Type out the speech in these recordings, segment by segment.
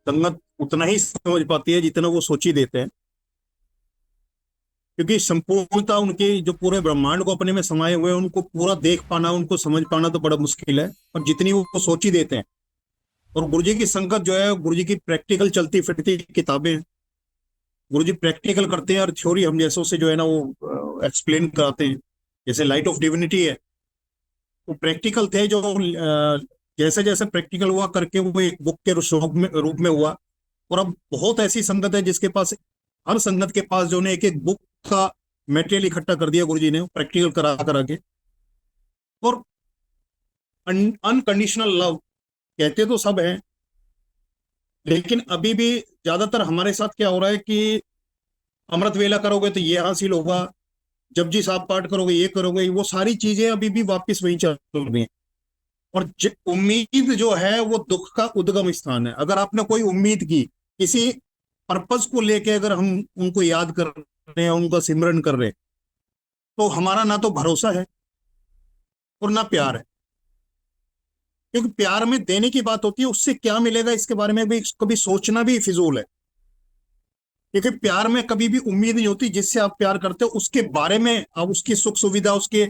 संगत उतना ही समझ पाती है जितना वो सोची देते हैं, क्योंकि संपूर्णता उनके जो पूरे ब्रह्मांड को अपने में समाये हुए हैं, उनको पूरा देख पाना, उनको समझ पाना तो बड़ा मुश्किल है, और जितनी वो सोची देते हैं। और गुरुजी की संगत जो है, गुरुजी की प्रैक्टिकल चलती फिरती किताबें हैं। गुरुजी प्रैक्टिकल करते हैं और थ्योरी हम जैसों से जो है ना वो एक्सप्लेन कराते हैं। जैसे लाइट ऑफ डिविनिटी है, वो प्रैक्टिकल थे जो जैसे जैसे प्रैक्टिकल हुआ करके वो एक बुक के रूप में हुआ। और अब बहुत ऐसी संगत है जिसके पास, हर संगत के पास जो ने एक एक बुक का मटेरियल इकट्ठा कर दिया गुरुजी ने, प्रैक्टिकल करा करा के। और अनकंडीशनल लव कहते तो सब है, लेकिन अभी भी ज्यादातर हमारे साथ क्या हो रहा है कि अमृत वेला करोगे तो ये हासिल होगा, जपजी साहब पाठ करोगे ये करोगे, वो सारी चीजें अभी भी वापस वहीं चल रही हैं। और उम्मीद जो है वो दुख का उद्गम स्थान है। अगर आपने कोई उम्मीद की किसी पर्पस को लेके, अगर हम उनको याद कर रहे हैं, उनका सिमरन कर रहे हैं, तो हमारा ना तो भरोसा है और ना प्यार है। क्योंकि प्यार में देने की बात होती है, उससे क्या मिलेगा इसके बारे में भी कभी सोचना भी फिजूल है। क्योंकि प्यार में कभी भी उम्मीद नहीं होती, जिससे आप प्यार करते हो उसके बारे में, आप उसकी सुख सुविधा, उसके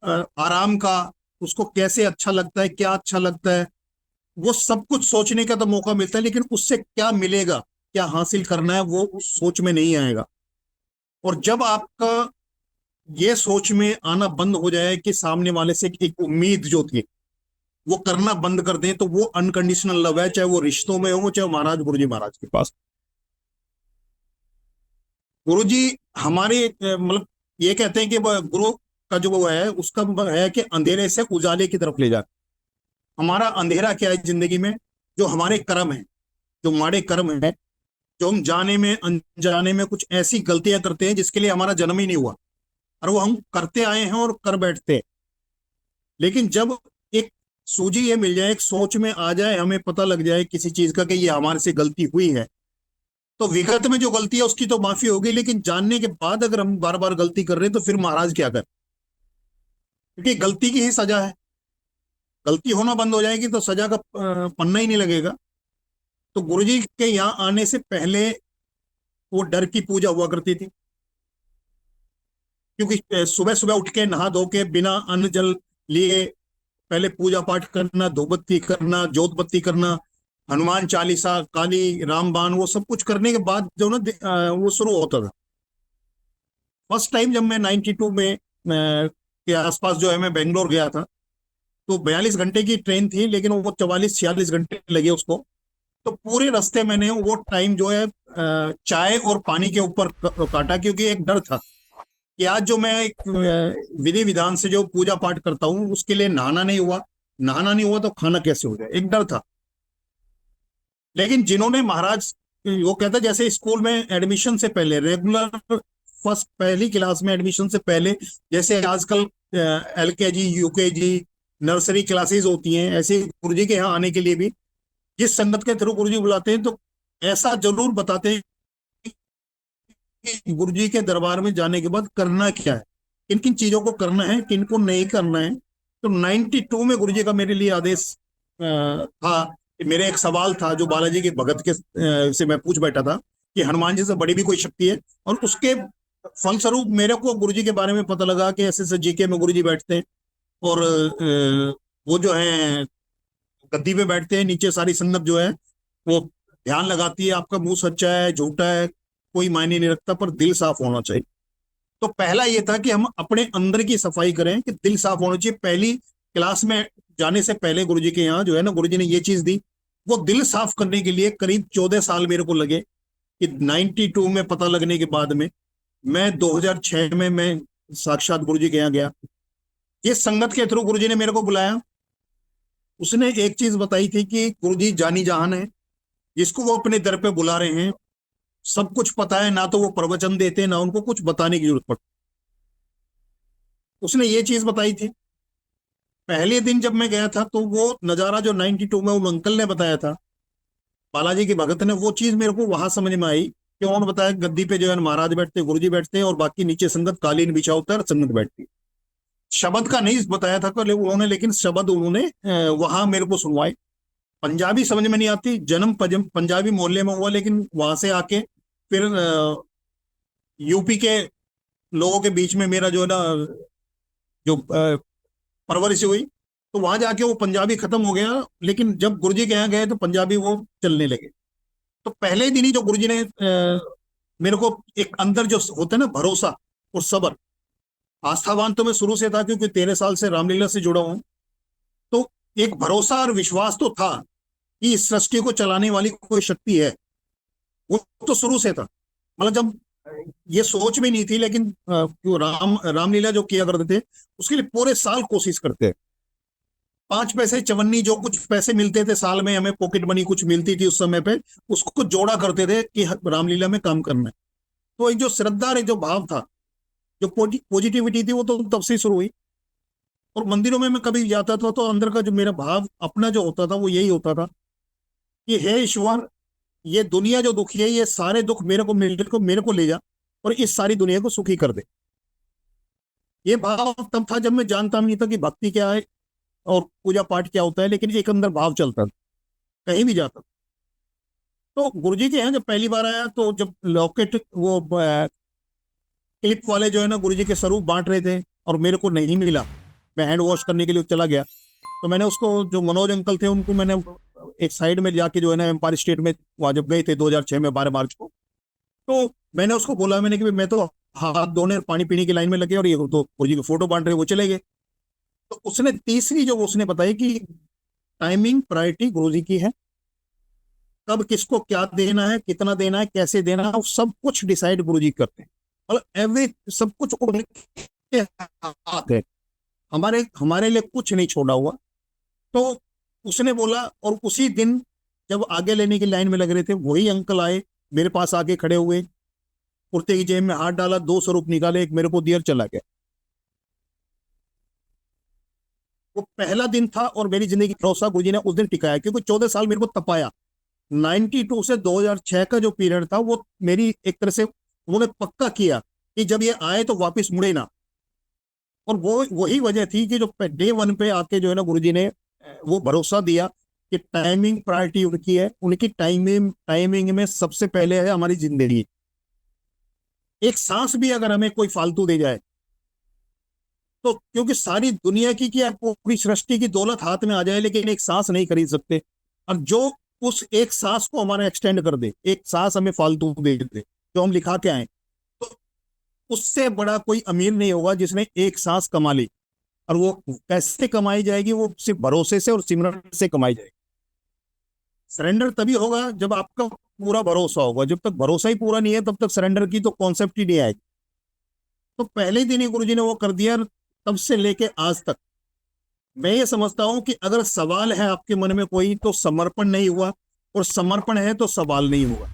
आराम का, उसको कैसे अच्छा लगता है, क्या अच्छा लगता है, वो सब कुछ सोचने का तो मौका मिलता है, लेकिन उससे क्या मिलेगा, क्या हासिल करना है, वो उस सोच में नहीं आएगा। और जब आपका ये सोच में आना बंद हो जाए कि सामने वाले से एक उम्मीद जो थी वो करना बंद कर दें, तो वो अनकंडीशनल लव है, चाहे वो रिश्तों में हो, चाहे महाराज गुरुजी महाराज के पास। गुरुजी हमारे मतलब ये कहते हैं कि गुरु का जो वो है, उसका है कि अंधेरे से उजाले की तरफ ले जाए। हमारा अंधेरा क्या है जिंदगी में? जो हमारे कर्म है, जो हमारे कर्म है, जो हम जाने में अनजाने में कुछ ऐसी गलतियां करते हैं जिसके लिए हमारा जन्म ही नहीं हुआ, और वो हम करते आए हैं और कर बैठते हैं। लेकिन जब एक सूझी ये मिल जाए, एक सोच में आ जाए, हमें पता लग जाए किसी चीज का कि ये हमारे से गलती हुई है, तो विगत में जो गलती है उसकी तो माफी होगी, लेकिन जानने के बाद अगर हम बार बार गलती कर रहे हैं तो फिर महाराज क्या करें? क्योंकि गलती की ही सजा है। गलती होना बंद हो जाएगी तो सजा का पन्ना ही नहीं लगेगा। तो गुरुजी के यहाँ आने से पहले वो डर की पूजा हुआ करती थी, क्योंकि सुबह सुबह उठ के नहा धो के बिना अन्न जल लिए पहले पूजा पाठ करना, धूपबत्ती करना, जोत बत्ती करना, हनुमान चालीसा, काली रामबाण, वो सब कुछ करने के बाद जो ना वो शुरू होता था। फर्स्ट टाइम जब मैं 92 में के आसपास जो है मैं बेंगलोर गया था, तो 42 घंटे की ट्रेन थी, लेकिन वो 44-46 घंटे लगे उसको। तो पूरे रास्ते मैंने वो टाइम जो है चाय और पानी के ऊपर काटा, क्योंकि एक डर था कि आज जो मैं एक विधि विधान से जो पूजा पाठ करता हूँ उसके लिए नहाना नहीं हुआ, नहाना नहीं हुआ तो खाना कैसे हो जाए, एक डर था। लेकिन जिन्होंने महाराज, वो कहता जैसे स्कूल में एडमिशन से पहले, रेगुलर फर्स्ट पहली क्लास में एडमिशन से पहले, जैसे आजकल LKG UKG नर्सरी क्लासेस होती हैं, ऐसे गुरुजी के यहाँ आने के लिए भी जिस संगत के थ्रू गुरुजी बुलाते हैं, तो ऐसा जरूर बताते हैं कि गुरुजी के दरबार में जाने के बाद करना क्या है, किन किन चीजों को करना है, किन को नहीं करना है। तो 92 में गुरुजी का मेरे लिए आदेश था। मेरे एक सवाल था जो बालाजी के भगत के से मैं पूछ बैठा था कि हनुमान जी से बड़ी भी कोई शक्ति है, और उसके फलस्वरूप मेरे को गुरुजी के बारे में पता लगा कि ऐसे ऐसे जीके में गुरुजी बैठते हैं, और वो जो है गद्दी पे बैठते हैं, नीचे सारी संगत जो है वो ध्यान लगाती है। आपका मुंह सच्चा है झूठा है कोई मायने नहीं रखता, पर दिल साफ होना चाहिए। तो पहला ये था कि हम अपने अंदर की सफाई करें, कि दिल साफ होना चाहिए। पहली क्लास में जाने से पहले गुरुजी के यहाँ जो है ना, गुरुजी ने ये चीज दी। वो दिल साफ करने के लिए करीब 14 साल मेरे को लगे, कि 92 में पता लगने के बाद में मैं 2006 में मैं साक्षात गुरुजी के यहाँ गया। ये संगत के थ्रू गुरुजी ने मेरे को बुलाया। उसने एक चीज बताई थी कि गुरुजी जानी जहान है, जिसको वो अपने दर पे बुला रहे हैं सब कुछ पता है, ना तो वो प्रवचन देते हैं ना उनको कुछ बताने की जरूरत पड़ती। उसने ये चीज बताई थी। पहले दिन जब मैं गया था तो वो नज़ारा जो 92 में वो अंकल ने बताया था, बालाजी के भगत ने, वो चीज मेरे को वहां समझ में आई कि उन्होंने बताया गद्दी पे जो है महाराज बैठते, गुरुजी बैठते हैं, और बाकी नीचे संगत कालीन बिछा होता है और संगत बैठती है। शब्द का नहीं बताया था उन्होंने, लेकिन शब्द उन्होंने वहां मेरे को सुनवाए। पंजाबी समझ में नहीं आती, जन्म पंजाबी मोहल्ले में हुआ, लेकिन वहां से आके फिर यूपी के लोगों के बीच में मेरा जो है ना, जो परवरिश हुई, तो वहां जाके वो पंजाबी खत्म हो गया। लेकिन जब गुरुजी के यहाँ गए तो पंजाबी वो चलने लगे। तो पहले दिन ही जो गुरुजी ने मेरे को एक अंदर जो होता है ना भरोसा और सब्र, आस्थावान तो मैं शुरू से था क्योंकि 13 साल से रामलीला से जुड़ा हूं। तो एक भरोसा और विश्वास तो था कि इस सृष्टि को चलाने वाली कोई शक्ति है, वो तो शुरू से था। मतलब जब ये सोच भी नहीं थी, लेकिन क्यों रामलीला जो किया करते थे उसके लिए पूरे साल कोशिश करते। 5 पैसे चवन्नी जो कुछ पैसे मिलते थे साल में, हमें पॉकेट मनी कुछ मिलती थी उस समय पे, उसको जोड़ा करते थे कि रामलीला में काम करना है। तो एक जो श्रद्धा और एक जो भाव था, जो पॉजिटिविटी थी, वो तो तब से शुरू हुई। और मंदिरों में मैं कभी जाता था तो अंदर का जो मेरा भाव अपना जो होता था वो यही होता था कि हे ईश्वर, ये दुनिया जो दुखी है, ये सारे दुख मेरे को ले जा और इस सारी दुनिया को सुखी कर दे। ये भाव तब था जब मैं जानता नहीं था कि भक्ति क्या है और पूजा पाठ क्या होता है, लेकिन एक अंदर भाव चलता था कहीं भी जाता। तो गुरुजी के यहाँ जब पहली बार आया तो जब लॉकेट वो क्लिप वाले जो है ना गुरुजी के स्वरूप बांट रहे थे और मेरे को नहीं मिला, मैं हैंड वॉश करने के लिए चला गया, तो मैंने उसको, जो मनोज अंकल थे उनको मैंने एक साइड में जाके जो है ना एम्पायर स्टेट में वहां जब गए थे 2006 में 12 मार्च को, तो मैंने उसको बोला, मैंने कि मैं तो हाथ धोने पानी पीने की लाइन में लगे और ये तो गुरुजी की फोटो बांट रहे, वो चले गए। तो उसने तीसरी जो उसने बताई कि टाइमिंग प्रायोरिटी गुरुजी की है, कब किसको क्या देना है, कितना देना है, कैसे देना है, सब कुछ डिसाइड गुरुजी करते हैं। मतलब एवरी सब कुछ उनके हाथ है, हमारे हमारे लिए कुछ नहीं छोड़ा हुआ। तो उसने बोला, और उसी दिन जब आगे लेने की लाइन में लग रहे थे वही अंकल आए, मेरे पास आके खड़े हुए, कुर्ते की जेब में हाथ डाला, 2 स्वरूप निकाले, एक मेरे को दिया, चला गया। वो पहला दिन था और मेरी जिंदगी भरोसा गुरुजी ने उस दिन टिकाया, क्योंकि 14 साल मेरे को तपाया। 92 से 2006 का जो पीरियड था वो मेरी एक तरह से उन्होंने पक्का किया कि जब ये आए तो वापस मुड़े ना। और वो वही वजह थी कि जो डे 1 पे आके जो है ना गुरुजी ने वो भरोसा दिया कि टाइमिंग प्रायोरिटी उनकी है, उनकी टाइमिंग टाइमिंग में सबसे पहले है हमारी जिंदगी। एक सांस भी अगर हमें कोई फालतू दे जाए तो, क्योंकि सारी दुनिया की क्या पूरी सृष्टि की दौलत हाथ में आ जाए लेकिन एक सांस नहीं खरीद सकते, और जो उस एक सांस को हमारा एक्सटेंड कर दे, एक सांस हमें फालतू दे दे जो हम लिखा के आए, तो उससे बड़ा कोई अमीर नहीं होगा जिसने एक सांस कमा ली। और वो कैसे कमाई जाएगी? वो सिर्फ भरोसे से और सिमरन से कमाई जाएगी। सरेंडर तभी होगा जब आपका पूरा भरोसा होगा, जब तक भरोसा ही पूरा नहीं है तब तक सरेंडर की तो कॉन्सेप्ट ही नहीं आएगी। तो पहले दिन ही गुरुजी ने वो कर दिया, तब से लेके आज तक मैं ये समझता हूं कि अगर सवाल है आपके मन में कोई, तो समर्पण नहीं हुआ, और समर्पण है तो सवाल नहीं हुआ।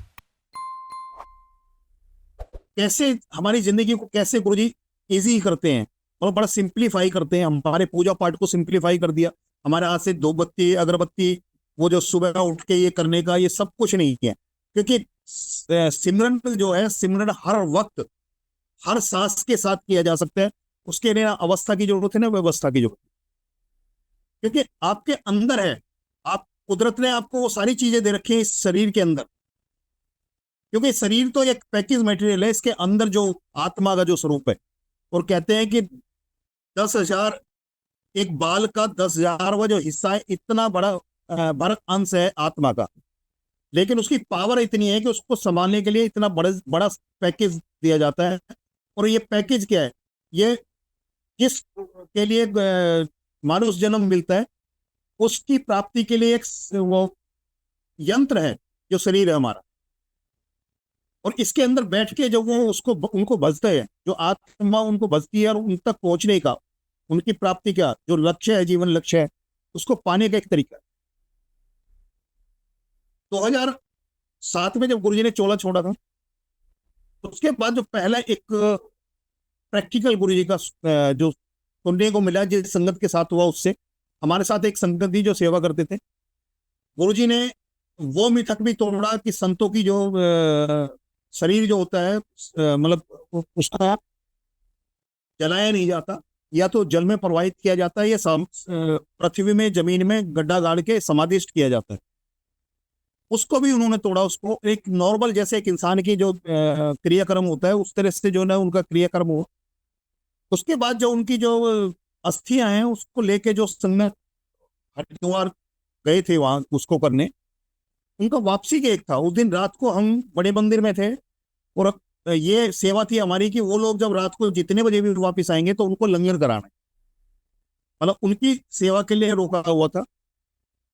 कैसे हमारी जिंदगी को कैसे गुरुजी इजी करते हैं और बड़ा सिंप्लीफाई करते हैं। हमारे पूजा पाठ को सिंप्लीफाई कर दिया, हमारे हाथ से दो बत्ती अगरबत्ती वो जो सुबह उठ के ये करने का, ये सब कुछ नहीं किया, क्योंकि सिमरन जो है, सिमरन हर वक्त हर सांस के साथ किया जा सकता है। उसके लिए ना अवस्था की जरूरत है ना व्यवस्था की जरूरत, क्योंकि आपके अंदर है। आप कुदरत ने आपको वो सारी चीजें दे रखी है इस शरीर के अंदर, क्योंकि शरीर तो एक पैकेज मटेरियल है, इसके अंदर जो आत्मा का जो स्वरूप है। और कहते हैं कि 10,000 एक बाल का 10,000वां जो हिस्सा है, इतना बड़ा अंश है आत्मा का, लेकिन उसकी पावर इतनी है कि उसको संभालने के लिए इतना बड़ा बड़ा पैकेज दिया जाता है। और ये पैकेज क्या है? ये जिस के लिए मानुष जन्म मिलता है उसकी प्राप्ति के लिए एक वो यंत्र है जो शरीर है हमारा। और इसके अंदर बैठ के जब वो उसको उनको बजते हैं, जो आत्मा उनको बजती है, और उन तक पहुंचने का, उनकी प्राप्ति का जो लक्ष्य है, जीवन लक्ष्य है, उसको पाने का एक तरीका। 2007 में जब गुरुजी ने चोला छोड़ा था, तो उसके बाद जो पहला एक प्रैक्टिकल गुरुजी का जो सुनने को मिला जिस संगत के साथ हुआ उससे। हमारे साथ एक संगत थी जो सेवा करते थे, गुरुजी ने वो मिथक भी तोड़ा कि संतों की जो शरीर जो होता है मतलब उसका जलाया नहीं जाता, या तो जल में प्रवाहित किया जाता है, या पृथ्वी में जमीन में गड्ढा गाड़ के समाधिष्ट किया जाता है। उसको भी उन्होंने तोड़ा। उसको एक नॉर्मल जैसे एक इंसान की जो क्रियाक्रम होता है उस तरह से जो है उनका क्रियाक्रम हो। उसके बाद जो उनकी जो अस्थियां हैं उसको लेके जो संगत हरिद्वार गए थे वहां उसको करने, उनका वापसी का एक था। उस दिन रात को हम बड़े मंदिर में थे, और ये सेवा थी हमारी कि वो लोग जब रात को जितने बजे भी वापस आएंगे तो उनको लंगर कराना है। मतलब उनकी सेवा के लिए रोका हुआ था।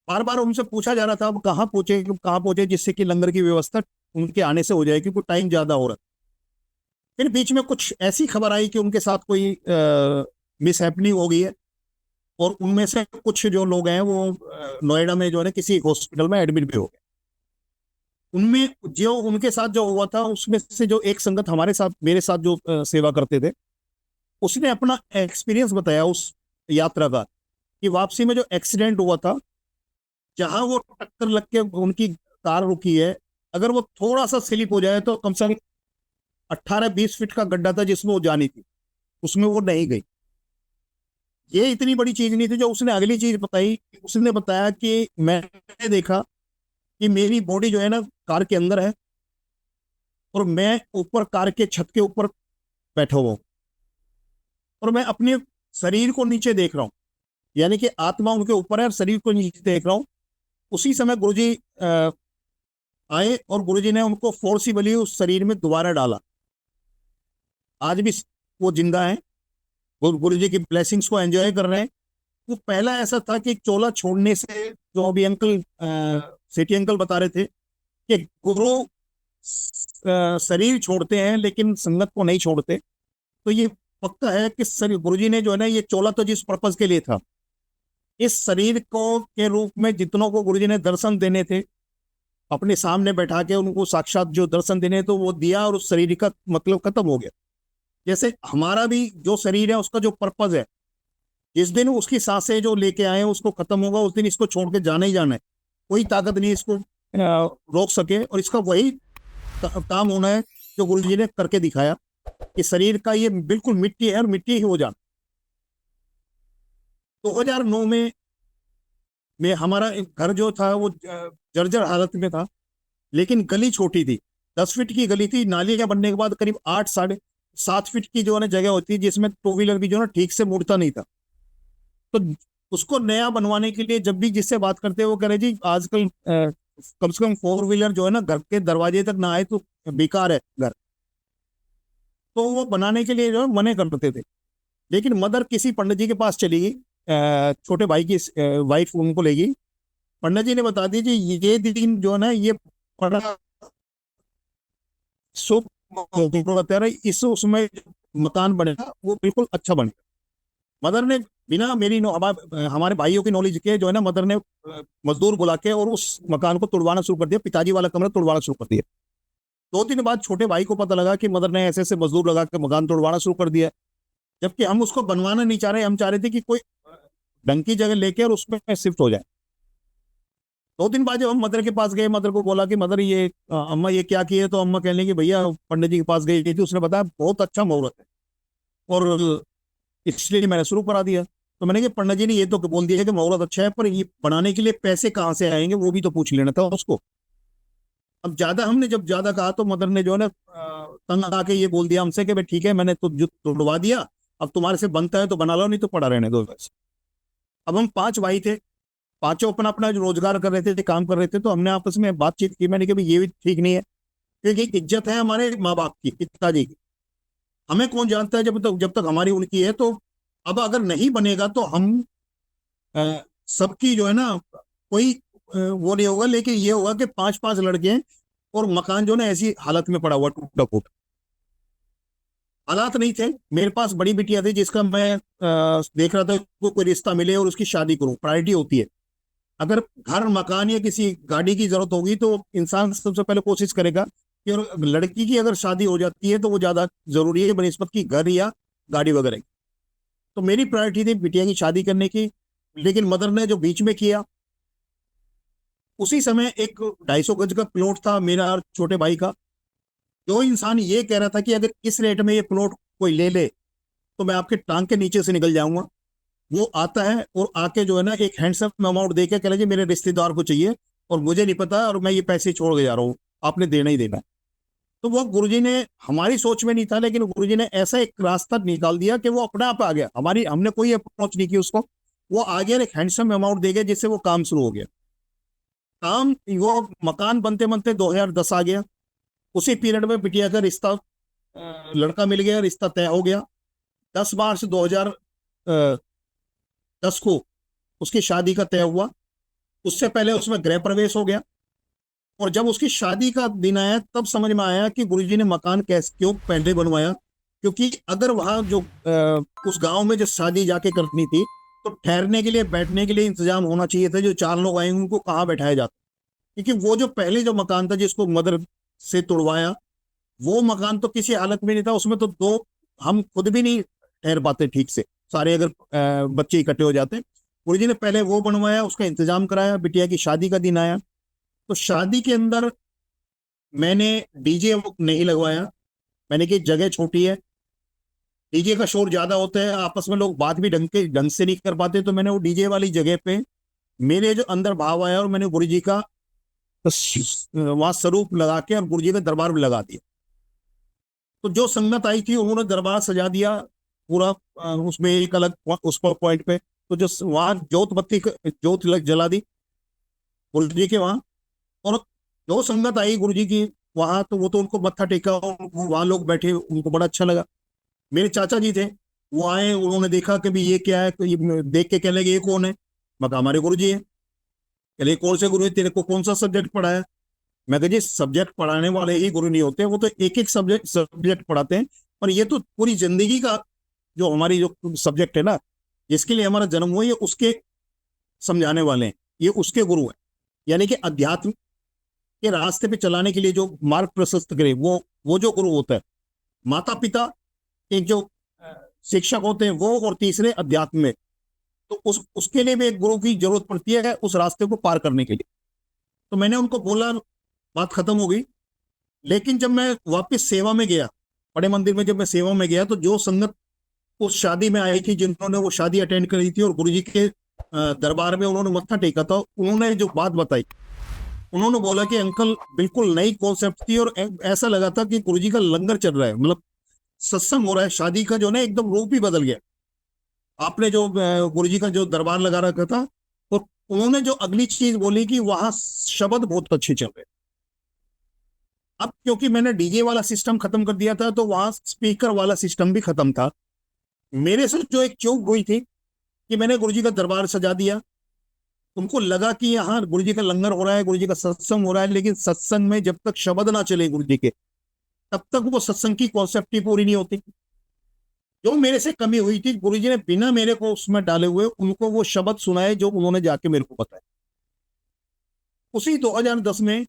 बार बार उनसे पूछा जा रहा था अब कहाँ पहुंचे जिससे कि लंगर की व्यवस्था उनके आने से हो जाए, क्योंकि टाइम ज्यादा हो रहा था। फिर बीच में कुछ ऐसी खबर आई कि उनके साथ कोई मिस हैपनिंग हो गई है, और उनमें से कुछ जो लोग हैं वो नोएडा में जो है किसी हॉस्पिटल में एडमिट भी हो गए। उनमें जो उनके साथ जो हुआ था उसमें से जो एक संगत हमारे साथ मेरे साथ जो सेवा करते थे, उसने अपना एक्सपीरियंस बताया उस यात्रा का, कि वापसी में जो एक्सीडेंट हुआ था, जहां वो टक्कर लग के उनकी कार रुकी है, अगर वो थोड़ा सा स्लिप हो जाए तो कम से कम 18-20 फीट का गड्ढा था जिसमें वो जानी थी, उसमें वो नहीं गई। ये इतनी बड़ी चीज नहीं थी। जो उसने अगली चीज बताई, उसने बताया कि मैंने देखा कि मेरी बॉडी जो है ना कार के अंदर है, और मैं ऊपर कार के छत के ऊपर बैठा हुआ हूं, और मैं अपने शरीर को नीचे देख रहा हूँ, यानी कि आत्मा उनके ऊपर है और शरीर को नीचे देख रहा हूँ। उसी समय गुरुजी आए और गुरुजी ने उनको फोर्सिबली उस शरीर में दोबारा डाला। आज भी वो जिंदा है, वो गुरुजी की ब्लेसिंग्स को एंजॉय कर रहे हैं। वो पहला ऐसा था कि चोला छोड़ने से, जो अभी अंकल सेठी अंकल बता रहे थे कि गुरु शरीर छोड़ते हैं लेकिन संगत को नहीं छोड़ते, तो ये पक्का है कि गुरुजी ने जो है ना ये चोला तो जिस पर्पज के लिए था, इस शरीर को के रूप में जितनों को गुरुजी ने दर्शन देने थे, अपने सामने बैठा के उनको साक्षात जो दर्शन देने तो वो दिया, और उस शरीर का मतलब खत्म हो गया। जैसे हमारा भी जो शरीर है उसका जो पर्पज है, जिस दिन उसकी सांसें जो लेके आए उसको खत्म होगा, उस दिन इसको छोड़ के जाना ही जाना है। कोई ताकत नहीं इसको रोक सके, और इसका वही काम होना है जो गुरु जी ने करके दिखाया, कि शरीर का ये बिल्कुल मिट्टी है और मिट्टी ही हो जाना। 2009 में हमारा घर जो था वो जर्जर हालत में था, लेकिन गली छोटी थी, 10 फीट की गली थी। नालियां बनने के बाद करीब 8-7.5 फीट की जो है ना जगह होती है, जिसमें टू व्हीलर भी जो है ना ठीक से मुड़ता नहीं था। तो उसको नया बनवाने के लिए जब भी जिससे बात करते हैं वो कह रहे जी आजकल कम से कम 4 व्हीलर जो है ना घर के दरवाजे तक ना आए तो बेकार है घर। तो वो बनाने के लिए जो है मने करते थे। लेकिन मदर किसी पंडित जी के पास चली गई, छोटे भाई की वाइफ उनको ले गई। पंडित जी ने बता दी जी ये दिन जो है ना ये बड़ा शुभ बताया, इस उसमें मकान बनेगा वो बिल्कुल अच्छा बनेगा। मदर ने बिना मेरी हमारे भाइयों की नॉलेज के जो है ना मदर ने मजदूर बुला के और उस मकान को तुड़वाना शुरू कर दिया, पिताजी वाला कमरा तुड़वाना शुरू कर दिया। 2 दिन बाद छोटे भाई को पता लगा कि मदर ने ऐसे ऐसे मजदूर लगा के मकान तोड़वाना शुरू कर दिया, जबकि हम उसको बनवाना नहीं चाह रहे। हम चाह रहे थे कि कोई ढंग की जगह लेके और उसमें शिफ्ट हो जाए। 2 दिन बाद जब हम मदर के पास गए, मदर को बोला कि मदर ये अम्मा ये क्या किए, तो अम्मा कहने की भैया पंडित जी के पास गई थी, उसने बताया बहुत अच्छा मुहूर्त है और इसलिए मैंने शुरू करा दिया। तो मैंने कहा पंडित जी ने ये तो बोल दिया कि मुहूर्त अच्छा है, पर ये बनाने के लिए पैसे कहाँ से आएंगे वो भी तो पूछ लेना था उसको। अब हमने जब ज्यादा कहा तो मदर ने जो है ना तंग आके ये बोल दिया हमसे कि भाई ठीक है मैंने तो जो तोड़वा दिया, अब तुम्हारे से बनता है तो बना लो, नहीं तो पड़ा रहने दो वैसे। अब हम 5 भाई थे, पांचों अपना अपना जो रोजगार कर रहे थे, काम कर रहे थे, तो हमने आपस में बातचीत की। मैंने कहा ये भी ठीक नहीं है, क्योंकि एक इज्जत है हमारे माँ बाप की, पिताजी की। हमें कौन जानता है जब तक हमारी उनकी है। तो अब अगर नहीं बनेगा तो हम सबकी जो है ना कोई वो नहीं होगा, लेकिन ये होगा कि 5-5 लड़के हैं और मकान जो है ना ऐसी हालत में पड़ा हुआ टूटा फूट। हालात नहीं थे। मेरे पास बड़ी बिटिया थी जिसका मैं देख रहा था कोई रिश्ता मिले और उसकी शादी करूं, प्रायोरिटी होती है। अगर घर मकान या किसी गाड़ी की जरूरत होगी तो इंसान सबसे पहले कोशिश करेगा कि, और लड़की की अगर शादी हो जाती है तो वो ज्यादा जरूरी है बनिस्बत की घर या गाड़ी वगैरह। तो मेरी प्रायोरिटी थी बिटिया की शादी करने की, लेकिन मदर ने जो बीच में किया, उसी समय एक 250 गज का प्लॉट था मेरा और छोटे भाई का। जो इंसान ये कह रहा था कि अगर इस रेट में ये प्लॉट कोई ले ले तो मैं आपके टांग के नीचे से निकल जाऊंगा, वो आता है और आके जो है ना एक हैंडसम अमाउंट दे के कह रहा जी मेरे रिश्तेदार को चाहिए और मुझे नहीं पता और मैं ये पैसे छोड़ के जा रहा हूँ, आपने देना ही देना है। तो वो गुरुजी ने, हमारी सोच में नहीं था, लेकिन गुरुजी ने ऐसा एक रास्ता निकाल दिया कि वो अपने आप आ गया, हमारी हमने कोई अप्रोच नहीं की उसको, वो आ गया, एक हैंडसम अमाउंट दे गया, जिससे वो काम शुरू हो गया। काम वो मकान बनते बनते 2010 आ गया। उसी पीरियड में बिटिया का रिश्ता, लड़का मिल गया, रिश्ता तय हो गया। 10 मार्च 2010 को उसकी शादी का तय हुआ। उससे पहले उसमें गृह प्रवेश हो गया। और जब उसकी शादी का दिन आया तब समझ में आया कि गुरुजी ने मकान कैसे क्यों पहले बनवाया, क्योंकि अगर वहां जो उस गांव में जो शादी जाके करनी थी तो ठहरने के लिए, बैठने के लिए इंतजाम होना चाहिए था। जो 4 लोग आएंगे उनको कहाँ बैठाया जाता, क्योंकि वो जो पहले जो मकान था जिसको मदर से तुड़वाया, वो मकान तो किसी हालत में नहीं था, उसमें तो दो, हम खुद भी नहीं ठहर पाते ठीक से, सारे अगर बच्चे इकट्ठे हो जाते। गुरुजी ने पहले वो बनवाया, उसका इंतजाम कराया। बिटिया की शादी का दिन आया तो शादी के अंदर मैंने डीजे नहीं लगवाया। मैंने कि जगह छोटी है, डीजे का शोर ज्यादा होता है, आपस में लोग बात भी ढंग से नहीं कर पाते, तो मैंने वो डीजे वाली जगह पे मेरे जो अंदर भाव आया और मैंने गुरुजी का वहां स्वरूप लगा के और गुरुजी का दरबार भी लगा दिया। तो जो संगत आई थी उन्होंने दरबार सजा दिया पूरा, उसमें एक अलग उस पर पॉइंट पे, तो जो वहां जोत जला दी गुरु जी के वहां। और जो संगत आई गुरु जी की वहां, तो वो तो उनको मत्था टेका, वहां लोग बैठे, उनको बड़ा अच्छा लगा। मेरे चाचा जी थे, वो आए, उन्होंने देखा कि भी ये क्या है, तो ये देख के कहने लगे ये कौन है। मैं कहा हमारे गुरु जी है। कहले कौन से गुरु है, तेरे को कौन सा सब्जेक्ट पढ़ाया। मैं कहा जी सब्जेक्ट पढ़ाने वाले ही गुरु नहीं होते, वो तो एक एक सब्जेक्ट पढ़ाते हैं, और ये तो पूरी जिंदगी का जो हमारी जो सब्जेक्ट है ना, जिसके लिए हमारा जन्म हुआ, ये उसके समझाने वाले हैं, ये उसके गुरु हैं। यानी कि अध्यात्म के रास्ते पे चलाने के लिए जो मार्ग प्रशस्त करे, वो जो गुरु होता है। माता पिता एक जो शिक्षक होते हैं वो, और तीसरे अध्यात्म में, तो उसके लिए भी एक गुरु की जरूरत पड़ती है उस रास्ते को पार करने के लिए। तो मैंने उनको बोला, बात खत्म हो गई। लेकिन जब मैं वापस सेवा में गया, बड़े मंदिर में जब मैं सेवा में गया, तो जो संगत उस शादी में आई थी, जिन्होंने वो शादी अटेंड करी थी और गुरुजी के दरबार में उन्होंने मत्था टेका था, उन्होंने जो बात बताई, उन्होंने बोला कि अंकल बिल्कुल नई कॉन्सेप्ट थी, और ऐसा लगा था कि गुरुजी का लंगर चल रहा है, मतलब सत्संग हो रहा है। शादी का जो ना एकदम रूप ही बदल गया। आपने जो गुरुजी का जो दरबार लगा रखा था, और उन्होंने जो अगली चीज बोली कि वहां शब्द बहुत अच्छे चल रहे। अब क्योंकि मैंने डीजे वाला सिस्टम खत्म कर दिया था, तो वहां स्पीकर वाला सिस्टम भी खत्म था। मेरे से जो एक चूक हुई थी कि मैंने गुरुजी का दरबार सजा दिया। उनको लगा कि यहाँ गुरुजी का लंगर हो रहा है, गुरुजी का सत्संग हो रहा है, लेकिन सत्संग में जब तक शब्द ना चले गुरुजी के, तब तक वो सत्संग की कॉन्सेप्ट ही पूरी नहीं होती। जो मेरे से कमी हुई थी, गुरुजी ने बिना मेरे को उसमें डाले हुए उनको वो शब्द सुनाए जो उन्होंने जाके मेरे को बताया। उसी 2010 में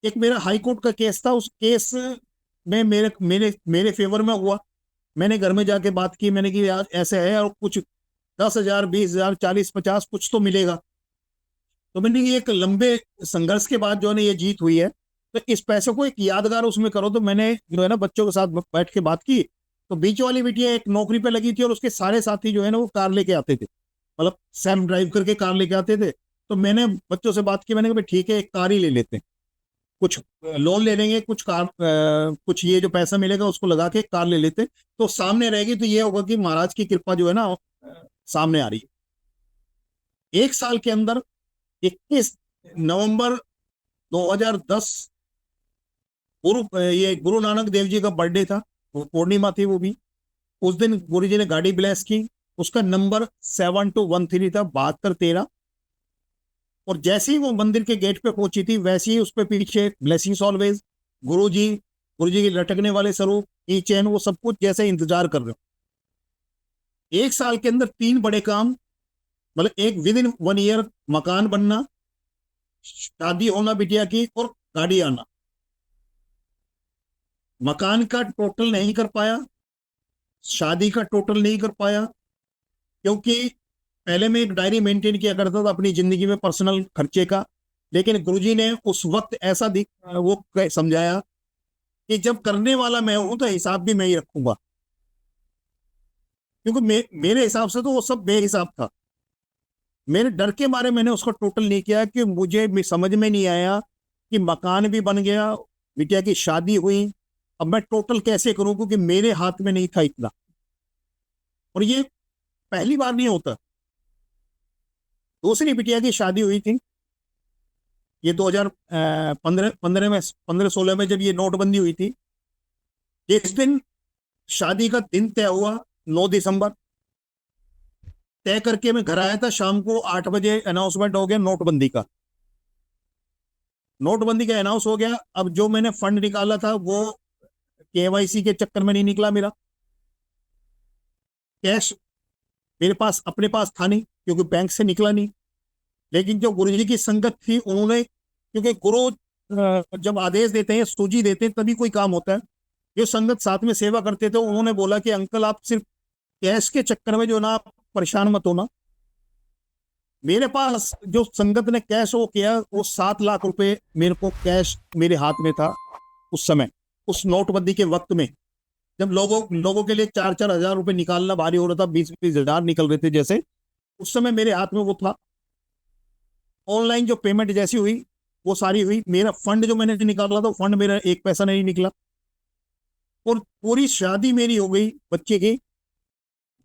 एक मेरा हाई कोर्ट का केस था, उस केस में मेरे मेरे मेरे फेवर में हुआ। मैंने घर में जाके बात की, मैंने कि यार ऐसे है, और कुछ 10,000 20,000 40 50 कुछ तो मिलेगा। तो मैंने कि एक लंबे संघर्ष के बाद जो है ये जीत हुई है, तो इस पैसे को एक यादगार उसमें करो। तो मैंने जो है ना बच्चों के साथ बैठ के बात की। तो बीच वाली बिटिया एक नौकरी पे लगी थी, और उसके सारे साथी जो है ना वो कार लेके आते थे, मतलब सेल्फ ड्राइव करके कार लेके आते थे। तो मैंने बच्चों से बात की, मैंने कहा ठीक है एक कार ही ले लेते हैं, कुछ लोन ले लेंगे, कुछ कार कुछ ये जो पैसा मिलेगा उसको लगा के कार ले लेते, तो सामने रहेगी, तो ये होगा कि महाराज की कृपा जो है ना सामने आ रही है। एक साल के अंदर 21 नवंबर 2010 ये गुरु नानक देव जी का बर्थडे था, वो पूर्णिमा थी वो भी। उस दिन गुरु जी ने गाड़ी ब्लेस की, उसका नंबर 7213 था, 7213। और जैसे ही वो मंदिर के गेट पे पहुंची थी, वैसे ही उस पे पीछे ब्लेसिंग्स ऑलवेज, गुरु जी के लटकने वाले स्वरूप, की चैन, वो सब कुछ जैसे इंतजार कर रहे हो। एक साल के अंदर 3 बड़े काम, मतलब एक विद इन 1 ईयर मकान बनना, शादी होना बिटिया की, और गाड़ी आना। मकान का टोटल नहीं कर पाया, शादी का टोटल नहीं कर पाया, क्योंकि पहले मैं एक डायरी मेंटेन किया करता था अपनी जिंदगी में पर्सनल खर्चे का। लेकिन गुरुजी ने उस वक्त ऐसा समझाया कि जब करने वाला मैं हूं तो हिसाब भी मैं ही रखूंगा, क्योंकि मेरे हिसाब से तो वो सब बेहिसाब था। मेरे डर के मारे मैंने उसको टोटल नहीं किया, कि मुझे समझ में नहीं आया कि मकान भी बन गया, बिटिया की शादी हुई, अब मैं टोटल कैसे करूं, क्योंकि मेरे हाथ में नहीं था इतना। और ये पहली बार नहीं होता। दूसरी बिटिया की शादी हुई थी, ये 2015 में, 15-16 में जब ये नोटबंदी हुई थी। जिस दिन शादी का दिन तय हुआ, 9 दिसंबर, तय करके मैं घर आया था, शाम को 8 बजे अनाउंसमेंट हो गया नोटबंदी का। नोटबंदी का अनाउंस हो गया। अब जो मैंने फंड निकाला था वो केवाईसी के चक्कर में नहीं निकला मेरा। कैश मेरे पास अपने पास था नहीं, क्योंकि बैंक से निकला नहीं। लेकिन जो गुरु जी की संगत थी, उन्होंने, क्योंकि गुरु जब आदेश देते हैं, सूजी देते हैं, तभी कोई काम होता है। जो संगत साथ में सेवा करते थे, उन्होंने बोला कि अंकल आप सिर्फ कैश के चक्कर में जो ना आप परेशान मत होना। मेरे पास जो संगत ने कैश वो किया, वो 7 लाख रुपए मेरे को कैश मेरे हाथ में था उस समय, उस नोटबंदी के वक्त में, जब लोगों के लिए 4-4 हज़ार रुपए निकालना भारी हो रहा था, 20-20 हजार निकल रहे थे जैसे, उस समय मेरे हाथ में वो था। ऑनलाइन जो पेमेंट जैसी हुई वो सारी हुई। मेरा फंड जो मैंने निकाला था, फंड मेरा 1 पैसा नहीं निकला। और पूरी शादी मेरी हो गई बच्चे की।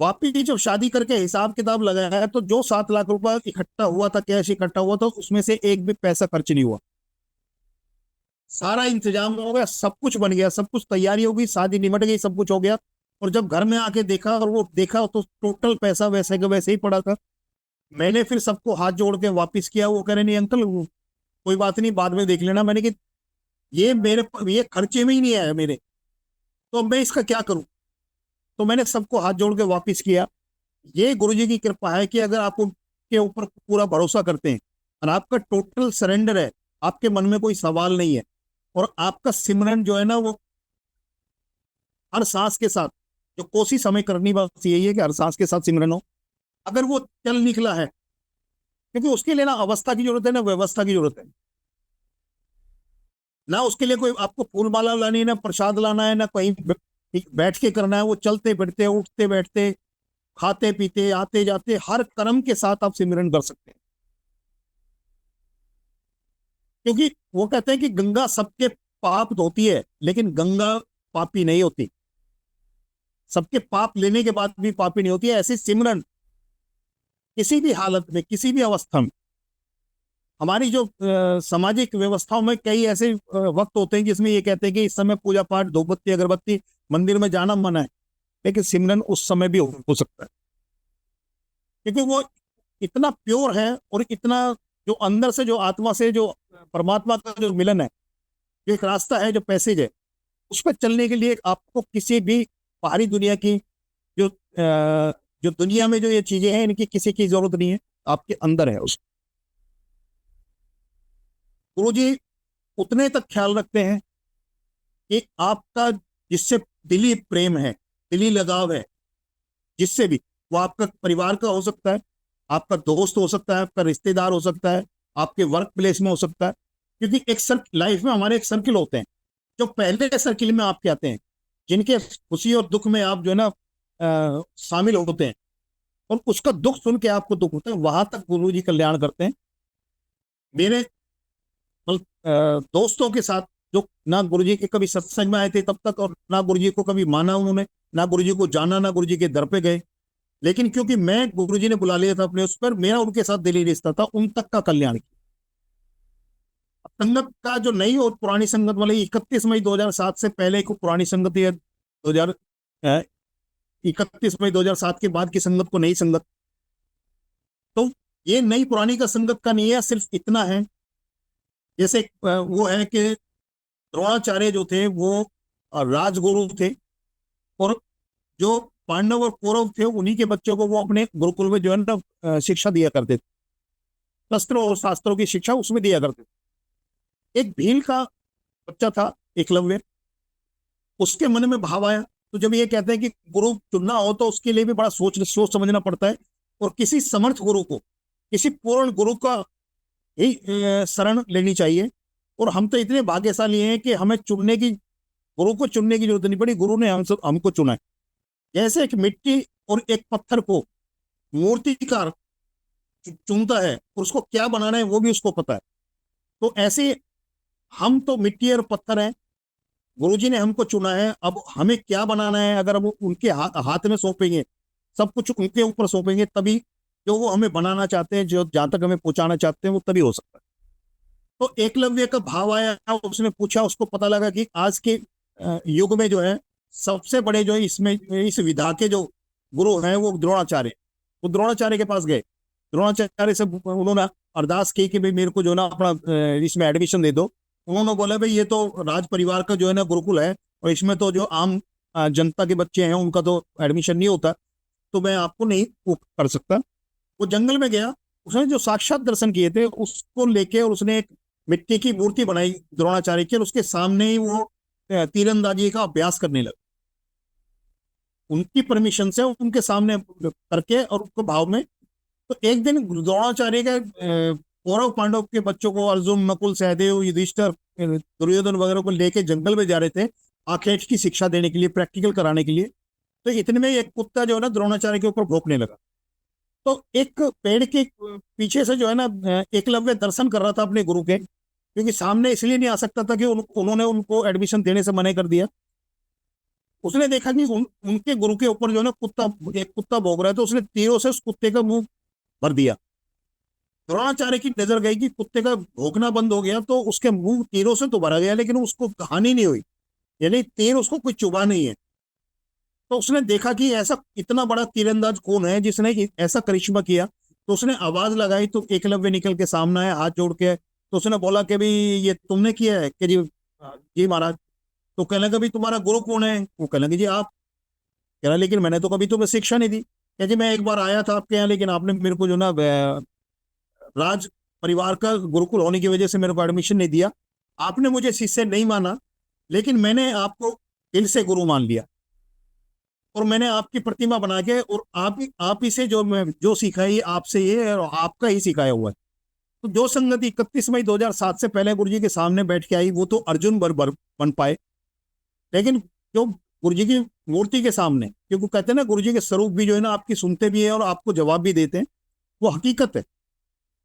वापिस जब शादी करके हिसाब किताब लगाया, तो जो 7 लाख रुपए इकट्ठा हुआ था, कैश इकट्ठा हुआ था, उसमें से एक भी पैसा खर्च नहीं हुआ। सारा इंतजाम हो गया, सब कुछ बन गया, सब कुछ तैयारी हो गई, शादी निमट गई, सब कुछ हो गया। और जब घर में आके देखा, और वो देखा, तो टोटल पैसा वैसे का वैसे ही पड़ा था। मैंने फिर सबको हाथ जोड़ के वापिस किया। वो कह रहे नहीं अंकल, कोई बात नहीं, बाद में देख लेना। मैंने कि ये खर्चे में ही नहीं आया मेरे, तो अब मैं इसका क्या करूं। तो मैंने सबको हाथ जोड़ के वापिस किया। ये गुरुजी की कृपा है कि अगर आप उनके ऊपर पूरा भरोसा करते हैं और आपका टोटल सरेंडर है, आपके मन में कोई सवाल नहीं है, और आपका सिमरन जो है ना, वो हर सांस के साथ, जो कोशिश हमें करनी बस यही है कि हर सांस के साथ सिमरन हो। अगर वो चल निकला है, क्योंकि उसके लिए ना अवस्था की जरूरत है ना व्यवस्था की जरूरत है। ना उसके लिए कोई आपको फूल माला लानी है, ना प्रसाद लाना है, ना कहीं बैठ के करना है। वो चलते फिरते, उठते बैठते, खाते पीते, आते जाते, हर कर्म के साथ आप सिमरन कर सकते हैं। क्योंकि वो कहते हैं कि गंगा सबके पाप धोती है, लेकिन गंगा पापी नहीं होती। सबके पाप लेने के बाद भी पापी नहीं होती है। ऐसी सिमरन किसी भी हालत में, किसी भी अवस्था में, हमारी जो सामाजिक व्यवस्थाओं में कई ऐसे वक्त होते हैं जिसमें ये कहते हैं कि इस समय पूजा पाठ, धूपबत्ती, अगरबत्ती, मंदिर में जाना मना है, लेकिन सिमरन उस समय भी हो सकता है। क्योंकि वो इतना प्योर है, और इतना जो अंदर से, जो आत्मा से, जो परमात्मा का जो मिलन है, जो एक रास्ता है, जो पैसेज है, उस पर चलने के लिए आपको किसी भी बाहरी दुनिया की, जो जो दुनिया में जो ये चीजें हैं, इनकी किसी की जरूरत नहीं है, आपके अंदर है। उस गुरु जी उतने तक ख्याल रखते हैं कि आपका जिससे दिली प्रेम है, दिली लगाव है, जिससे भी, वो आपका परिवार का हो सकता है, आपका दोस्त हो सकता है, आपका रिश्तेदार हो सकता है, आपके वर्क प्लेस में हो सकता है। क्योंकि एक सर्कल, लाइफ में हमारे एक सर्किल होते हैं, जो पहले सर्किल में आपके आते हैं, जिनके खुशी और दुख में आप जो है ना शामिल होते हैं, और उसका दुख सुन के आपको दुख होता है, वहां तक गुरु जी कल्याण करते हैं। मेरे दोस्तों के साथ, जो ना गुरु जी के कभी सत्संग में आए थे तब तक, और ना गुरु जी को कभी माना उन्होंने, ना गुरु जी को जाना, ना गुरु जी के दर पे गए, लेकिन क्योंकि मैं, गुरु जी ने बुला लिया था अपने उस पर, मेरा उनके साथ दिली रिश्ता था, उन तक का कल्याण किया। संगत का जो नई और पुरानी संगत वाले, 31 मई 2007 से पहले को पुरानी संगत, या 2000 31 मई 2007 के बाद की संगत को नई संगत। तो ये नई पुरानी का संगत का नहीं है, सिर्फ इतना है, जैसे वो है कि द्रोणाचार्य जो थे वो राजगुरु थे, और जो पांडव और कौरव थे, उन्हीं के बच्चों को वो अपने गुरुकुल में जो है ना शिक्षा दिया करते थे, शस्त्रों और शास्त्रों की शिक्षा उसमें दिया करते थे। एक भील का बच्चा था, एकलव्य, उसके मन में भाव आया तो जब ये कहते हैं कि गुरु चुनना हो तो उसके लिए भी बड़ा सोच समझना पड़ता है, और किसी समर्थ गुरु को, किसी पूर्ण गुरु का ही शरण लेनी चाहिए। और हम तो इतने भाग्यशाली हैं कि हमें चुनने की, गुरु को चुनने की जरूरत नहीं पड़ी, गुरु ने हमको चुना है। जैसे एक मिट्टी और एक पत्थर को मूर्तिकार चुनता है, और उसको क्या बनाना है वो भी उसको पता है। तो ऐसे हम तो मिट्टी और पत्थर हैं, गुरुजी ने हमको चुना है, अब हमें क्या बनाना है अगर हम उनके हाथ में सौंपेंगे, सब कुछ उनके ऊपर सौंपेंगे, तभी जो वो हमें बनाना चाहते हैं, जो जहां तक हमें पहुंचाना चाहते हैं, वो तभी हो सकता है। तो एकलव्य का भाव आया, उसने पूछा, उसको पता लगा कि आज के युग में जो है सबसे बड़े जो है इसमें इस विधा के जो गुरु हैं वो द्रोणाचार्य। वो द्रोणाचार्य के पास गए, द्रोणाचार्य से उन्होंने अरदास की कि भाई मेरे को जो है ना अपना इसमें एडमिशन दे दो। उन्होंने बोला भाई ये तो राज परिवार का जो है ना गुरुकुल है, और इसमें तो जो आम जनता के बच्चे हैं उनका तो एडमिशन नहीं होता, तो मैं आपको नहीं वो कर सकता। वो जंगल में गया, उसने जो साक्षात दर्शन किए थे उसको लेके, और उसने एक मिट्टी की मूर्ति बनाई द्रोणाचार्य की, और उसके सामने ही वो तीरंदाजी का अभ्यास करने लगा, उनकी परमिशन से उनके सामने करके और उनको भाव में। तो एक दिन द्रोणाचार्य के कौरव पांडव के बच्चों को, अर्जुन, नकुल, सहदेव, युधिष्ठिर, दुर्योधन वगैरह को लेके जंगल में जा रहे थे आखेट की शिक्षा देने के लिए, प्रैक्टिकल कराने के लिए। तो इतने में एक कुत्ता जो है ना द्रोणाचार्य के ऊपर भौंकने लगा। तो एक पेड़ के पीछे से जो है ना एकलव्य दर्शन कर रहा था अपने गुरु के, क्योंकि सामने इसलिए नहीं आ सकता था कि उन्होंने उनको एडमिशन देने से मना कर दिया। उसने देखा कि उनके गुरु के ऊपर जो है ना एक कुत्ता भौंक रहा है, तो उसने तीरों से उस कुत्ते का मुंह भर दिया। द्रोणाचार्य की नजर गई कि कुत्ते का भौंकना बंद हो गया, तो उसके मुंह तीरों से तो भरा गया लेकिन उसको हानि नहीं हुई, यानी तीर उसको कोई चुभा नहीं है। तो उसने देखा कि ऐसा इतना बड़ा तीरंदाज कौन है जिसने ऐसा करिश्मा किया। तो उसने आवाज लगाई, तो एकलव्य निकल के सामने आया हाथ जोड़ के। तो उसने बोला कि भाई ये तुमने किया है? कि जी जी महाराज। तो कहने लगा भाई तुम्हारा गुरु कौन है? वो कहने लगे जी आप। कह रहा लेकिन मैंने तो कभी तुम्हें शिक्षा नहीं दी। कह जी मैं एक बार आया था आपके यहाँ, लेकिन आपने मेरे को जो ना राज परिवार का गुरुकुल होने की वजह से मेरे को एडमिशन नहीं दिया, आपने मुझे शिष्य नहीं माना, लेकिन मैंने आपको दिल से गुरु मान लिया, और मैंने आपकी प्रतिमा बना के, और आप ही से जो मैं जो सीखा है आपसे ये और आपका ही सिखाया हुआ है। तो जो संगति 31 मई 2007 से पहले गुरु जी के सामने बैठ के आई, वो तो अर्जुन बन पाए, लेकिन जो गुरु जी की मूर्ति के सामने, क्योंकि कहते हैं ना गुरु जी के स्वरूप भी जो है ना आपकी सुनते भी है और आपको जवाब भी देते हैं, वो हकीकत है।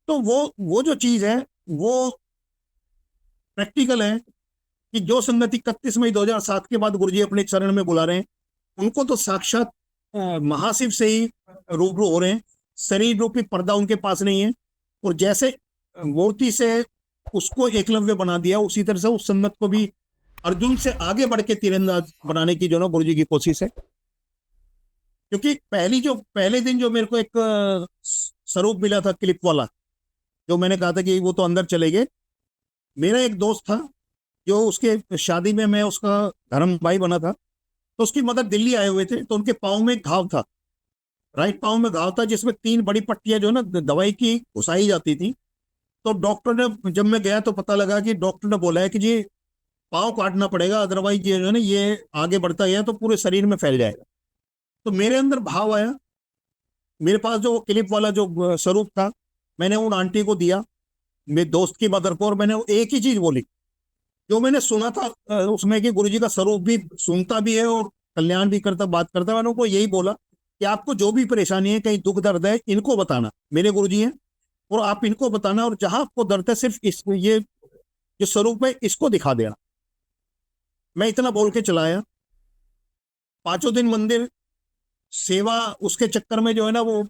तो वो जो चीज है वो प्रैक्टिकल है, कि जो संगति 31 मई 2007 के बाद गुरु जी अपने चरण में बुला रहे हैं, उनको तो साक्षात महाशिव से ही रूबरू हो रहे हैं, शरीर रूपी पर्दा उनके पास नहीं है। और जैसे मूर्ति से उसको एकलव्य बना दिया, उसी तरह से उस संगत को भी अर्जुन से आगे बढ़ के तीरंदाज बनाने की जो ना गुरु जी की कोशिश है। क्योंकि पहले दिन जो मेरे को एक स्वरूप मिला था क्लिप वाला, जो मैंने कहा था कि वो तो अंदर चले गए, मेरा एक दोस्त था जो उसके शादी में मैं उसका धर्म भाई बना था, तो उसकी मदर दिल्ली आए हुए थे, तो उनके पाँव में घाव था, राइट पाँव में घाव था, जिसमें 3 बड़ी पट्टियां जो ना दवाई की घुसाई जाती थी। तो डॉक्टर ने, जब मैं गया तो पता लगा कि डॉक्टर ने बोला है कि जी पाँव काटना पड़ेगा, अदरवाइज ये जो है ना ये आगे बढ़ता गया तो पूरे शरीर में फैल जाएगा। तो मेरे अंदर भाव आया, मेरे पास जो क्लिप वाला जो स्वरूप था, मैंने उन आंटी को दिया, मेरे दोस्त की मदर को, और मैंने एक ही चीज बोली जो मैंने सुना था उसमें, कि गुरुजी का स्वरूप भी सुनता भी है और कल्याण भी करता, बात करता है। मैंने उनको यही बोला कि आपको जो भी परेशानी है, कहीं दुख दर्द है, इनको बताना, मेरे गुरुजी हैं, और आप इनको बताना, और जहां आपको दर्द है सिर्फ इस ये जो स्वरूप है इसको दिखा देना। मैं इतना बोल के चलाया। 5 दिन मंदिर सेवा, उसके चक्कर में जो है ना वो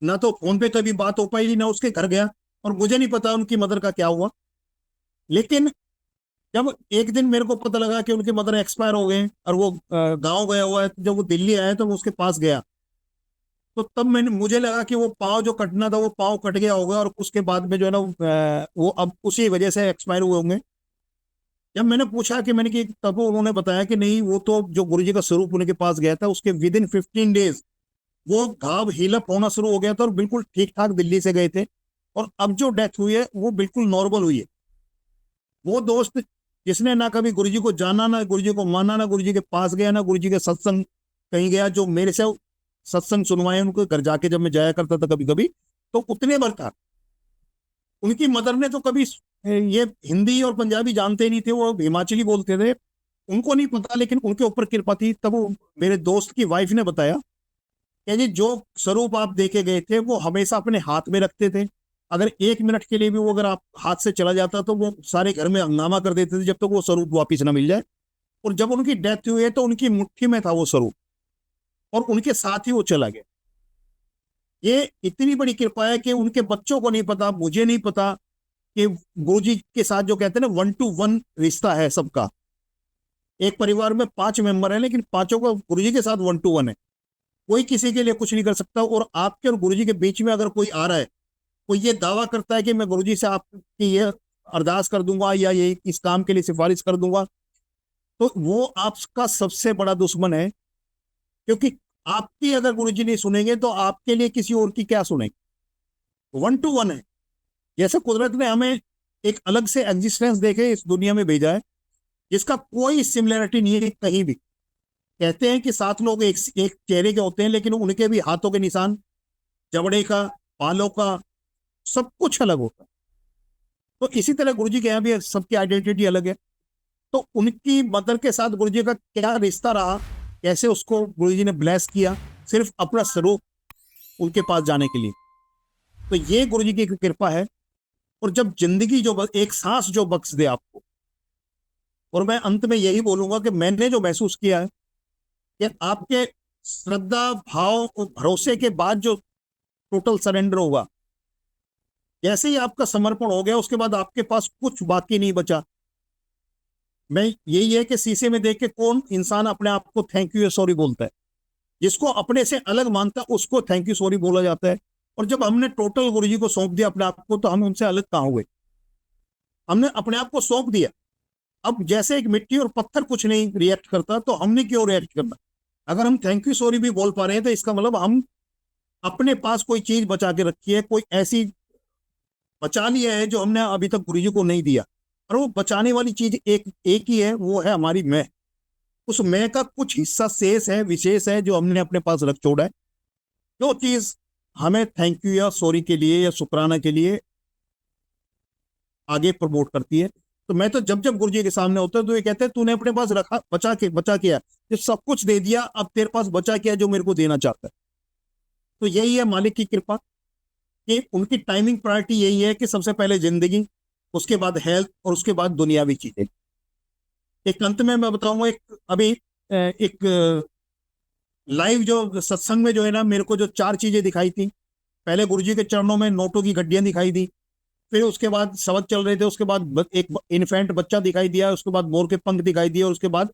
ना तो फोन पे कभी बात हो पाई, ना उसके घर गया, और मुझे नहीं पता उनकी मदर का क्या हुआ। लेकिन जब एक दिन मेरे को पता लगा कि उनके मदर एक्सपायर हो गए और वो गांव गया हुआ है, तो जब वो दिल्ली आया तो मैं उसके पास गया, तो तब मुझे लगा कि वो पाँव जो कटना था वो पाँव कट गया होगा, और उसके बाद में जो है ना वो अब उसी वजह से एक्सपायर हुए होंगे। जब मैंने पूछा कि मैंने कि तब उन्होंने बताया कि नहीं, वो तो जो गुरुजी का स्वरूप उनके पास गया था उसके विद इन 15 डेज वो घाव हीलअप होना शुरू हो गया था, और बिल्कुल ठीक ठाक दिल्ली से गए थे, और अब जो डेथ हुई है वो बिल्कुल नॉर्मल हुई है। वो दोस्त जिसने ना कभी गुरु जी को जाना, ना गुरु जी को माना, ना गुरु जी के पास गया, ना गुरु जी के सत्संग कहीं गया, जो मेरे से सत्संग सुनवाए उनको घर जाके जब मैं जाया करता था कभी कभी, तो उतने बार था। उनकी मदर ने तो कभी ये हिंदी और पंजाबी जानते नहीं थे, वो हिमाचली बोलते थे, उनको नहीं पता, लेकिन उनके ऊपर कृपा थी। तब वो मेरे दोस्त की वाइफ ने बताया कि जी जो स्वरूप आप देके गए थे वो हमेशा अपने हाथ में रखते थे, अगर 1 मिनट के लिए भी वो अगर आप हाथ से चला जाता तो वो सारे घर में हंगामा कर देते थे जब तक वो स्वरूप वापिस ना मिल जाए। और जब उनकी डेथ हुई है तो उनकी मुट्ठी में था वो स्वरूप, और उनके साथ ही वो चला गया। ये इतनी बड़ी कृपा है कि उनके बच्चों को नहीं पता, मुझे नहीं पता कि गुरुजी के साथ जो कहते हैं ना 1-to-1 रिश्ता है सबका। एक परिवार में 5 मेंबर है, लेकिन पांचों का गुरुजी के साथ 1-to-1 है। कोई किसी के लिए कुछ नहीं कर सकता। और आपके और गुरुजी के बीच में अगर कोई आ रहा है, कोई ये दावा करता है कि मैं गुरुजी से आपकी ये अरदास कर दूंगा या ये इस काम के लिए सिफारिश कर दूंगा, तो वो आपका सबसे बड़ा दुश्मन है। क्योंकि आपकी अगर गुरुजी नहीं सुनेंगे तो आपके लिए किसी और की क्या सुनेंगे। 1-to-1 है। जैसे कुदरत ने हमें एक अलग से एग्जिस्टेंस देके इस दुनिया में भेजा है, जिसका कोई सिमिलरिटी नहीं है कहीं भी। कहते हैं कि 7 लोग एक चेहरे के होते हैं, लेकिन उनके भी हाथों के निशान, जबड़े का, बालों का, सब कुछ अलग होता है। तो इसी तरह गुरुजी के यहाँ भी सबकी आइडेंटिटी अलग है। तो उनकी मदर के साथ गुरुजी का क्या रिश्ता रहा, कैसे उसको गुरुजी ने ब्लेस किया, सिर्फ अपना स्वरूप उनके पास जाने के लिए। तो ये गुरुजी की कृपा है। और जब जिंदगी जो एक सांस जो बख्श दे आपको, और मैं अंत में यही बोलूंगा कि मैंने जो महसूस किया है कि आपके श्रद्धा, भाव और भरोसे के बाद जो टोटल सरेंडर होगा, जैसे ही आपका समर्पण हो गया उसके बाद आपके पास कुछ बाकी नहीं बचा। मैं यही है कि शीशे में देख के कौन इंसान अपने आप को थैंक यू या सॉरी बोलता है। जिसको अपने से अलग मानता है उसको थैंक यू सॉरी बोला जाता है। और जब हमने टोटल गुरुजी को सौंप दिया अपने आप को, तो हम उनसे अलग कहाँ हुए। हमने अपने आप को सौंप दिया। अब जैसे एक मिट्टी और पत्थर कुछ नहीं रिएक्ट करता, तो हमने क्यों रिएक्ट करना। अगर हम थैंक यू सॉरी भी बोल पा रहे हैं तो इसका मतलब हम अपने पास कोई चीज बचा के रखी है, कोई ऐसी बचा लिया है जो हमने अभी तक गुरुजी को नहीं दिया। और वो बचाने वाली चीज एक ही है, वो है हमारी मैं। उस मैं का कुछ हिस्सा शेष है, विशेष है, जो हमने अपने पास रख छोड़ा है। जो चीज हमें थैंक यू या सॉरी के लिए या शुक्राना के लिए आगे प्रमोट करती है। तो मैं तो जब जब गुरुजी के सामने होता है तो ये कहते हैं तूने अपने पास रखा, बचा किया, जब सब कुछ दे दिया, अब तेरे पास बचा किया जो मेरे को देना चाहता है। तो यही है मालिक की कृपा कि उनकी टाइमिंग प्रायोरिटी यही है कि सबसे पहले जिंदगी, उसके बाद हेल्थ, और उसके बाद दुनियावी चीजें। एक अंत में मैं बताऊंगा, एक अभी एक लाइव जो सत्संग में जो है ना, मेरे को जो 4 चीजें दिखाई थी। पहले गुरुजी के चरणों में नोटों की गड्डियां दिखाई दी, फिर उसके बाद शब्द चल रहे थे, उसके बाद एक इन्फेंट बच्चा दिखाई दिया, उसके बाद मोर के पंख दिखाई दिए, और उसके बाद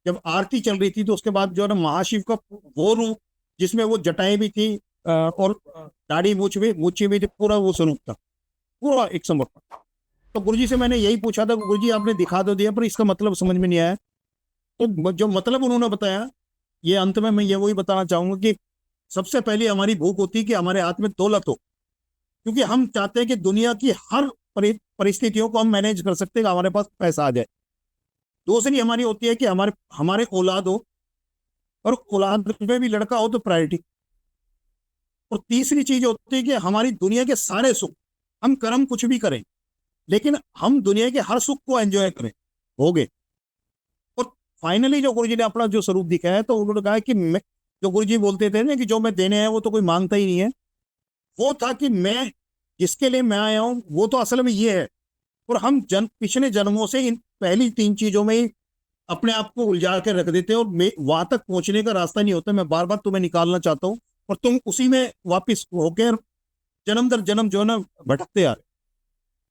जब आरती चल रही थी तो उसके बाद जो है ना महाशिव का वो रूप, जिसमें वो जटाएं भी थी और दाढ़ी मूछी भी थी, पूरा वो स्वरूप था, पूरा एक समर्पण। तो गुरुजी से मैंने यही पूछा था, गुरुजी आपने दिखा तो दिया पर इसका मतलब समझ में नहीं आया। तो जो मतलब उन्होंने बताया, ये अंत में मैं ये वही बताना चाहूंगा कि सबसे पहले हमारी भूख होती है कि हमारे हाथ में दौलत हो, क्योंकि हम चाहते हैं कि दुनिया की हर परिस्थितियों को हम मैनेज कर सकते हैं, हमारे पास पैसा आ जाए। दूसरी हमारी होती है कि हमारे हमारे औलाद हो, और औलाद में भी लड़का हो तो प्रायोरिटी। और तीसरी चीज होती है कि हमारी दुनिया के सारे सुख, हम कर्म कुछ भी करें लेकिन हम दुनिया के हर सुख को एंजॉय करें, हो गए। और फाइनली जो गुरुजी ने अपना जो स्वरूप दिखाया है, तो उन्होंने कहा कि मैं, जो गुरुजी बोलते थे ना कि जो मैं देने आया वो तो कोई मांगता ही नहीं है, वो था कि मैं जिसके लिए मैं आया हूं वो तो असल में ये है। और हम पिछले जन्मों से इन पहली 3 चीजों में ही अपने आप को उलझा कर रख देते हैं, और वहां तक पहुंचने का रास्ता नहीं होता। मैं बार बार तुम्हें निकालना चाहता हूँ और तुम उसी में वापिस होकर जन्म दर जन्म जो है ना भटकते आ रहे।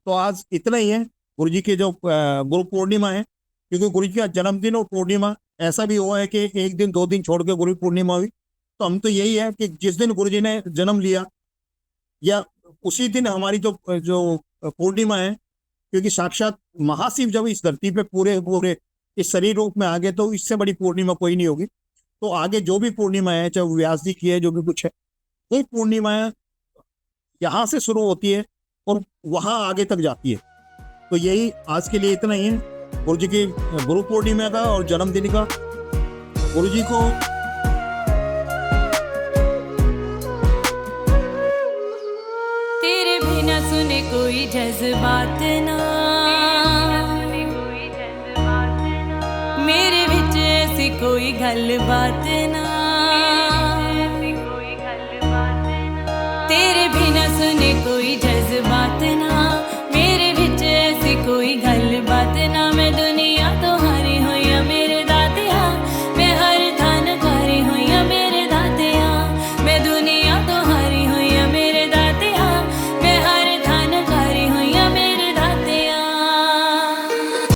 तो आज इतना ही है। गुरु जी की जो गुरु पूर्णिमा है, क्योंकि गुरु जी का जन्मदिन और पूर्णिमा ऐसा भी हुआ है कि 1 दिन 2 दिन छोड़ के गुरु पूर्णिमा हुई। तो हम तो यही है कि जिस दिन गुरु जी ने जन्म लिया या उसी दिन हमारी जो जो पूर्णिमा है, क्योंकि साक्षात महाशिव जब इस धरती पे पूरे पूरे इस शरीर रूप में आ गए, तो इससे बड़ी पूर्णिमा कोई नहीं होगी। तो आगे जो भी पूर्णिमा है, चाहे व्यास जी की है, जो भी कुछ है, वो पूर्णिमा यहाँ से शुरू होती है और वहां आगे तक जाती है। तो यही आज के लिए इतना ही है। गुरु जी की गुरु पूर्णिमा का और जन्मदिन का गुरु जी को तेरे बिना सुने कोई जज्बात ना, मेरे विच ऐसी कोई गल बात ना।